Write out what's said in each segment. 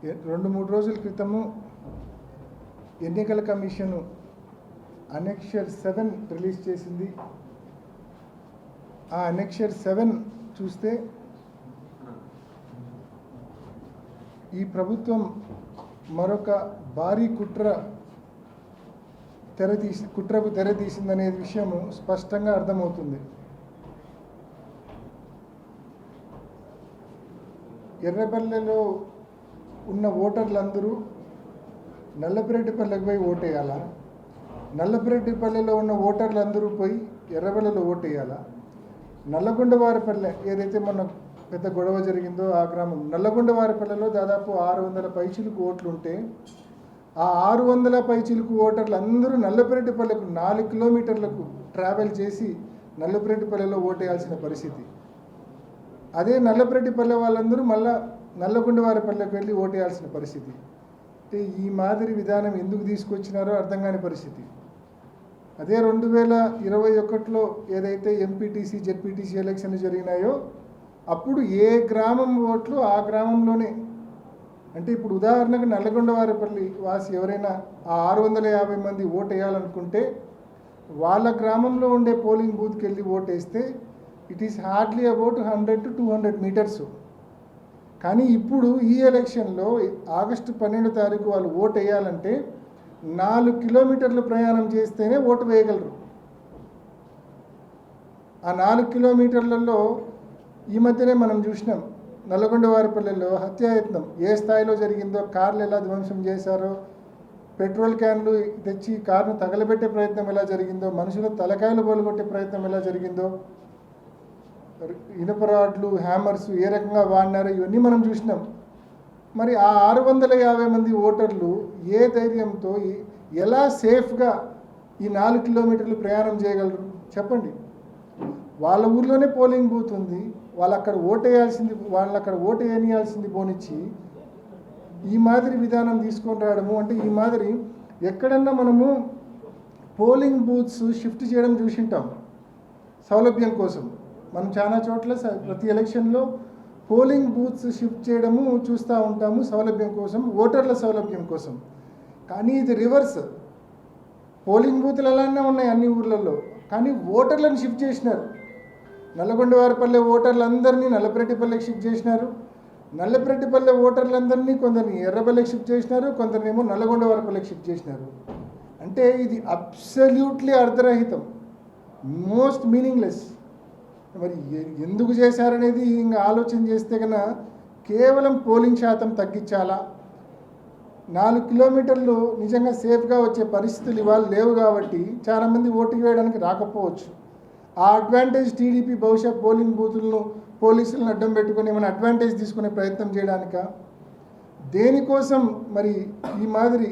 2-3 రోజుల క్రితము ఎన్నికల కమిషను అనెక్షర్ 7 రిలీజ్ చేసింది. ఆ అనెక్షర్ 7 చూస్తే ఈ ప్రభుత్వం మరొక భారీ కుట్రకు తెరతీసిందనే విషయము స్పష్టంగా అర్థమవుతుంది. ఎర్రపల్లెలో ఉన్న ఓటర్లందరూ నల్లపురెడ్డిపల్లెకి పోయి ఓటేయాలా? నల్లపురెడ్డిపల్లెలో ఉన్న ఓటర్లందరూ పోయి ఎర్రపల్లెలో ఓటేయాలా? నల్లగొండవారిపల్లె ఏదైతే మొన్న పెద్ద గొడవ జరిగిందో ఆ గ్రామం నల్లగొండవారిపల్లెలో దాదాపు 600 పైచిలుకు ఓట్లు ఉంటే ఆ 600 పైచిలుకు ఓటర్లు అందరూ నల్లపురెడ్డిపల్లెకు 4 కిలోమీటర్లకు ట్రావెల్ చేసి నల్లపురెడ్డిపల్లెలో ఓటేయాల్సిన పరిస్థితి. అదే నల్లపురెడ్డిపల్లె వాళ్ళందరూ మళ్ళా నల్లగొండవారిపల్లెకి వెళ్ళి ఓటేయాల్సిన పరిస్థితి. అంటే ఈ మాదిరి విధానం ఎందుకు తీసుకొచ్చినారో అర్థం కాని పరిస్థితి. అదే 2021లో ఏదైతే ఎంపీటీసీ జెడ్పీటీసీ ఎలక్షన్లు జరిగినాయో అప్పుడు ఏ గ్రామం ఓట్లు ఆ గ్రామంలోనే, అంటే ఇప్పుడు ఉదాహరణకు నల్లగొండవారిపల్లి వాసి ఎవరైనా ఆ 650 మంది ఓటు వేయాలనుకుంటే వాళ్ళ గ్రామంలో ఉండే పోలింగ్ బూత్కి వెళ్ళి ఓటేస్తే it is hardly about 100 to 200 metres. కానీ ఇప్పుడు ఈ ఎలక్షన్లో ఆగస్టు 12వ తారీఖు వాళ్ళు ఓటు వేయాలంటే 4 కిలోమీటర్లు ప్రయాణం చేస్తేనే ఓటు వేయగలరు. ఆ 4 కిలోమీటర్లలో ఈ మధ్యనే మనం చూసినాం నల్లగొండవారిపల్లెలో హత్యాయత్నం ఏ స్థాయిలో జరిగిందో, కార్లు ఎలా ధ్వంసం చేశారో, పెట్రోల్ క్యాన్లు తెచ్చి కార్ను తగలబెట్టే ప్రయత్నం ఎలా జరిగిందో, మనుషుల తలకాయలు బోలుగొట్టే ప్రయత్నం ఎలా జరిగిందో, ఇనుపరాడ్లు హ్యామర్స్ ఏ రకంగా వాడినారో ఇవన్నీ మనం చూసినాం. మరి ఆ 650 మంది ఓటర్లు ఏ ధైర్యంతో ఎలా సేఫ్గా ఈ 4 కిలోమీటర్లు ప్రయాణం చేయగలరు చెప్పండి? వాళ్ళ ఊర్లోనే పోలింగ్ బూత్ ఉంది, వాళ్ళు అక్కడ ఓటు వేయాల్సింది పోనిచ్చి ఈ మాదిరి విధానం తీసుకొని రావడము. అంటే ఈ మాదిరి ఎక్కడన్నా మనము పోలింగ్ బూత్స్ షిఫ్ట్ చేయడం చూసింటాం సౌలభ్యం కోసం. మనం చాలా చోట్ల ప్రతి ఎలక్షన్లో పోలింగ్ బూత్స్ షిఫ్ట్ చేయడము చూస్తూ ఉంటాము సౌలభ్యం కోసం, ఓటర్ల సౌలభ్యం కోసం. కానీ ఇది రివర్స్. పోలింగ్ బూత్లు అలానే ఉన్నాయి అన్ని ఊర్లలో, కానీ ఓటర్లను షిఫ్ట్ చేసినారు. నల్లగొండవారిపల్లె ఓటర్లందరినీ నల్లపురెడ్డిపల్లెకి షిఫ్ట్ చేసినారు. నల్లపురెడ్డిపల్లె ఓటర్లందరినీ కొందరిని ఎర్రపల్లెకి షిఫ్ట్ చేసినారు, కొందరినేమో నల్లగొండవారిపల్లెకి షిఫ్ట్ చేసినారు. అంటే ఇది అబ్సల్యూట్లీ అర్ధరహితం, మోస్ట్ మీనింగ్లెస్. మరి ఎందుకు చేశారనేది ఇంకా ఆలోచన చేస్తే కన్నా కేవలం పోలింగ్ శాతం తగ్గించాలా, 4 కిలోమీటర్లు నిజంగా సేఫ్గా వచ్చే పరిస్థితులు ఇవాళ లేవు కాబట్టి చాలామంది ఓటు వేయడానికి రాకపోవచ్చు. ఆ అడ్వాంటేజ్ టీడీపీ బహుశా పోలింగ్ బూతులను పోలీసులను అడ్డం పెట్టుకుని ఏమైనా అడ్వాంటేజ్ తీసుకునే ప్రయత్నం చేయడానిక, దేనికోసం మరి ఈ మాదిరి?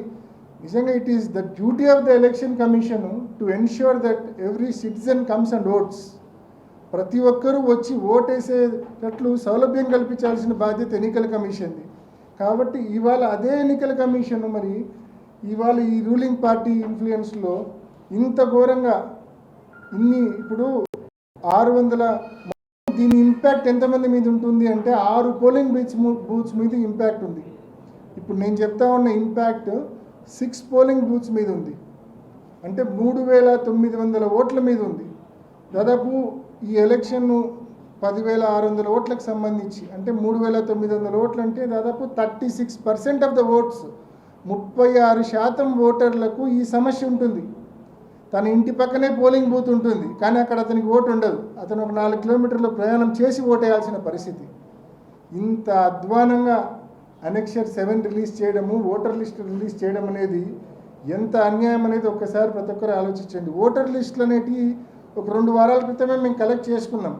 నిజంగా it is the duty of the election commission to ensure that every citizen comes and votes. ప్రతి ఒక్కరూ వచ్చి ఓటేసేటట్లు సౌలభ్యం కల్పించాల్సిన బాధ్యత ఎన్నికల కమిషన్ది. కాబట్టి ఇవాళ అదే ఎన్నికల కమిషన్ మరి ఇవాళ ఈ రూలింగ్ పార్టీ ఇన్ఫ్లుయెన్స్లో ఇంత ఘోరంగా ఇప్పుడు 600 దీని ఇంపాక్ట్ ఎంతమంది మీద ఉంటుంది అంటే 6 పోలింగ్ బూత్స్ మీద ఇంపాక్ట్ ఉంది. ఇప్పుడు నేను చెప్తా ఉన్న ఇంపాక్ట్ 6 పోలింగ్ బూత్స్ మీద ఉంది. అంటే 3900 ఓట్ల మీద ఉంది. దాదాపు ఈ ఎలక్షన్ 10,600 ఓట్లకు సంబంధించి అంటే 3,900 ఓట్లు అంటే దాదాపు 36% ఆఫ్ ద ఓట్స్, 36% ఓటర్లకు ఈ సమస్య ఉంటుంది. తన ఇంటి పక్కనే పోలింగ్ బూత్ ఉంటుంది, కానీ అక్కడ అతనికి ఓటు ఉండదు. అతను ఒక 4 కిలోమీటర్ల ప్రయాణం చేసి ఓటేయాల్సిన పరిస్థితి. ఇంత అధ్వానంగా అనెక్షర్ 7 రిలీజ్ చేయడము, ఓటర్ లిస్ట్ రిలీజ్ చేయడం అనేది ఎంత అన్యాయం అనేది ఒక్కసారి ప్రతి ఒక్కరు ఆలోచించండి. ఓటర్ లిస్టులు అనేటివి ఒక 2 వారాల క్రితమే మేము కలెక్ట్ చేసుకున్నాం,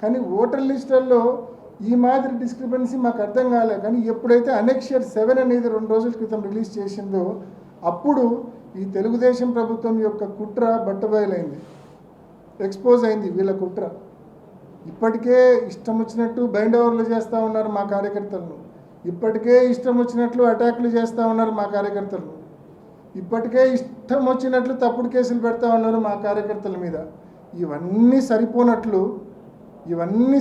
కానీ ఓటర్ లిస్టుల్లో ఈ మాదిరి డిస్క్రిపెన్సీ మాకు అర్థం కాలేదు. కానీ ఎప్పుడైతే అనెక్షర్ 7 అనేది 2 రోజుల క్రితం రిలీజ్ చేసిందో అప్పుడు ఈ తెలుగుదేశం ప్రభుత్వం యొక్క కుట్ర బట్టబయలైంది, ఎక్స్పోజ్ అయింది వీళ్ళ కుట్ర. ఇప్పటికే ఇష్టం వచ్చినట్టు బైండ్ ఓవర్లు చేస్తూ ఉన్నారు మా కార్యకర్తలను, ఇప్పటికే ఇష్టం వచ్చినట్లు అటాక్లు చేస్తూ ఉన్నారు మా కార్యకర్తలను, ఇప్పటికే ఇష్టం వచ్చినట్లు తప్పుడు కేసులు పెడతా ఉన్నారు మా కార్యకర్తల మీద. ఇవన్నీ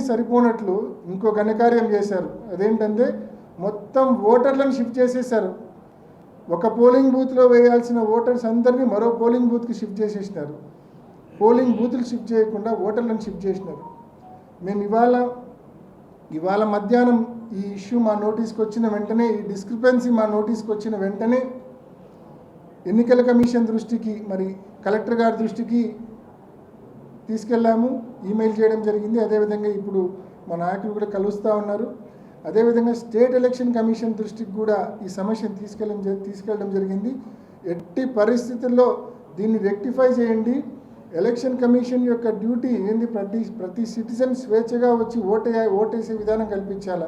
సరిపోనట్లు ఇంకో ఘనకార్యం చేశారు. అదేంటంటే మొత్తం ఓటర్లను షిఫ్ట్ చేసేసారు. ఒక పోలింగ్ బూత్లో వేయాల్సిన ఓటర్స్ అందరినీ మరో పోలింగ్ బూత్కి షిఫ్ట్ చేసేసినారు. పోలింగ్ బూతులు షిఫ్ట్ చేయకుండా ఓటర్లను షిఫ్ట్ చేసినారు. మేము ఇవాళ మధ్యాహ్నం ఈ ఇష్యూ మా నోటీస్కి వచ్చిన వెంటనే, ఈ డిస్క్రిపెన్సీ మా నోటీస్కి వచ్చిన వెంటనే ఎన్నికల కమిషన్ దృష్టికి, మరి కలెక్టర్ గారి దృష్టికి తీసుకెళ్ళాము, ఈమెయిల్ చేయడం జరిగింది. అదేవిధంగా ఇప్పుడు మా నాయకులు కూడా కలుస్తూ ఉన్నారు. అదేవిధంగా స్టేట్ ఎలక్షన్ కమిషన్ దృష్టికి కూడా ఈ సమస్యను తీసుకెళ్ళడం జరిగింది. ఎట్టి పరిస్థితుల్లో దీన్ని రెక్టిఫై చేయండి. ఎలక్షన్ కమిషన్ యొక్క డ్యూటీ ఏంది, ప్రతి సిటిజన్ స్వేచ్ఛగా వచ్చి ఓటేసే విధానం కల్పించాలా.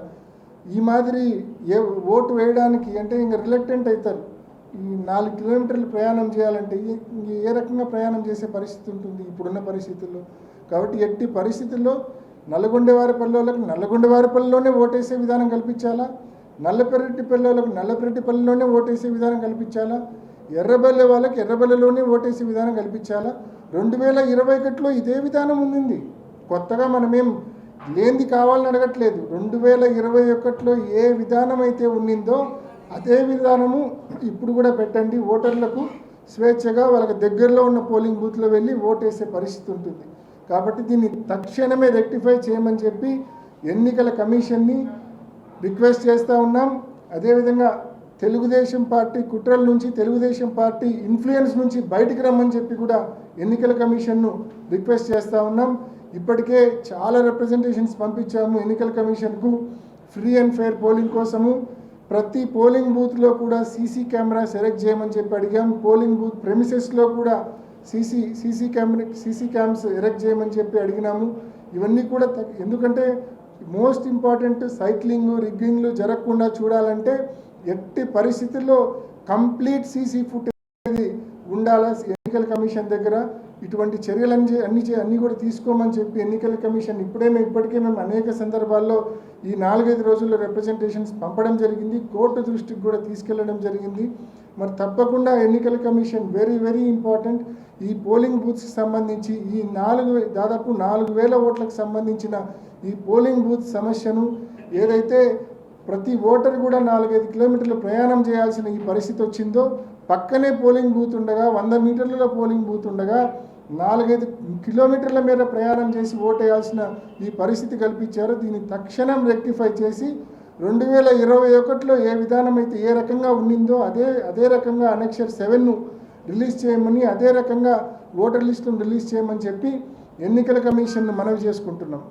ఈ మాదిరి ఓటు వేయడానికి అంటే ఇంకా రిలక్టెంట్ అవుతారు. ఈ 4 కిలోమీటర్లు ప్రయాణం చేయాలంటే ఏ రకంగా ప్రయాణం చేసే పరిస్థితి ఉంటుంది ఇప్పుడున్న పరిస్థితుల్లో. కాబట్టి ఎట్టి పరిస్థితుల్లో నల్లగొండవారిపల్లిలోనే ఓటేసే విధానం కల్పించాలా, నల్లపెరెడ్డిపల్లిలోనే ఓటేసే విధానం కల్పించాలా, ఎర్రబెల్లె వాళ్ళకి ఎర్రబెల్లెలోనే ఓటేసే విధానం కల్పించాలా. 2021లో ఇదే విధానం ఉంది. కొత్తగా మనమేం లేనిది కావాలని అడగట్లేదు. 2021లో ఏ విధానం అయితే ఉండిందో అదే విధానము ఇప్పుడు కూడా పెట్టండి. ఓటర్లకు స్వేచ్ఛగా వాళ్ళకి దగ్గరలో ఉన్న పోలింగ్ బూత్లో వెళ్ళి ఓటేసే పరిస్థితి ఉంటుంది. కాబట్టి దీన్ని తక్షణమే రెక్టిఫై చేయమని చెప్పి ఎన్నికల కమిషన్ని రిక్వెస్ట్ చేస్తూ ఉన్నాం. అదేవిధంగా తెలుగుదేశం పార్టీ కుట్రల నుంచి, తెలుగుదేశం పార్టీ ఇన్ఫ్లుయెన్స్ నుంచి బయటికి రమ్మని చెప్పి కూడా ఎన్నికల కమిషన్ను రిక్వెస్ట్ చేస్తూ ఉన్నాం. ఇప్పటికే చాలా రిప్రజెంటేషన్స్ పంపించాము ఎన్నికల కమిషన్కు. ఫ్రీ అండ్ ఫెయిర్ పోలింగ్ కోసము ప్రతి పోలింగ్ బూత్లో కూడా సీసీ కెమెరా సెలెక్ట్ చేయమని చెప్పి అడిగాం. పోలింగ్ బూత్ ప్రెమిసెస్లో కూడా సీసీ క్యామ్స్ ఎరెక్ట్ చేయమని చెప్పి అడిగినాము. ఇవన్నీ కూడా ఎందుకంటే మోస్ట్ ఇంపార్టెంట్ సైక్లింగ్, రిగ్గింగ్లు జరగకుండా చూడాలంటే ఎట్టి పరిస్థితుల్లో కంప్లీట్ సీసీ ఫుటేజ్ ఉండాలా ఎన్నికల కమిషన్ దగ్గర. ఇటువంటి చర్యలన్నీ కూడా తీసుకోమని చెప్పి ఎన్నికల కమిషన్ ఇప్పటికే మేము అనేక సందర్భాల్లో ఈ 4-5 రోజుల్లో రిప్రజెంటేషన్స్ పంపడం జరిగింది. కోర్టు దృష్టికి కూడా తీసుకెళ్లడం జరిగింది. మరి తప్పకుండా ఎన్నికల కమిషన్ వెరీ ఇంపార్టెంట్. ఈ పోలింగ్ బూత్స్కి సంబంధించి ఈ దాదాపు 4,000 ఓట్లకు సంబంధించిన ఈ పోలింగ్ బూత్ సమస్యను ఏదైతే ప్రతి ఓటర్ కూడా 4-5 కిలోమీటర్లు ప్రయాణం చేయాల్సిన ఈ పరిస్థితి వచ్చిందో, పక్కనే పోలింగ్ బూత్ ఉండగా 100 మీటర్లలో పోలింగ్ బూత్ ఉండగా 4-5 కిలోమీటర్ల మేర ప్రయాణం చేసి ఓటేయాల్సిన ఈ పరిస్థితి కల్పించారు. దీన్ని తక్షణం రెక్టిఫై చేసి 2021లో ఏ విధానం అయితే ఏ రకంగా ఉండిందో అదే రకంగా అనెక్షర్ 7ను రిలీజ్ చేయమని, అదే రకంగా ఓటర్ లిస్టును రిలీజ్ చేయమని చెప్పి ఎన్నికల కమిషన్ను మనవి చేసుకుంటున్నాం.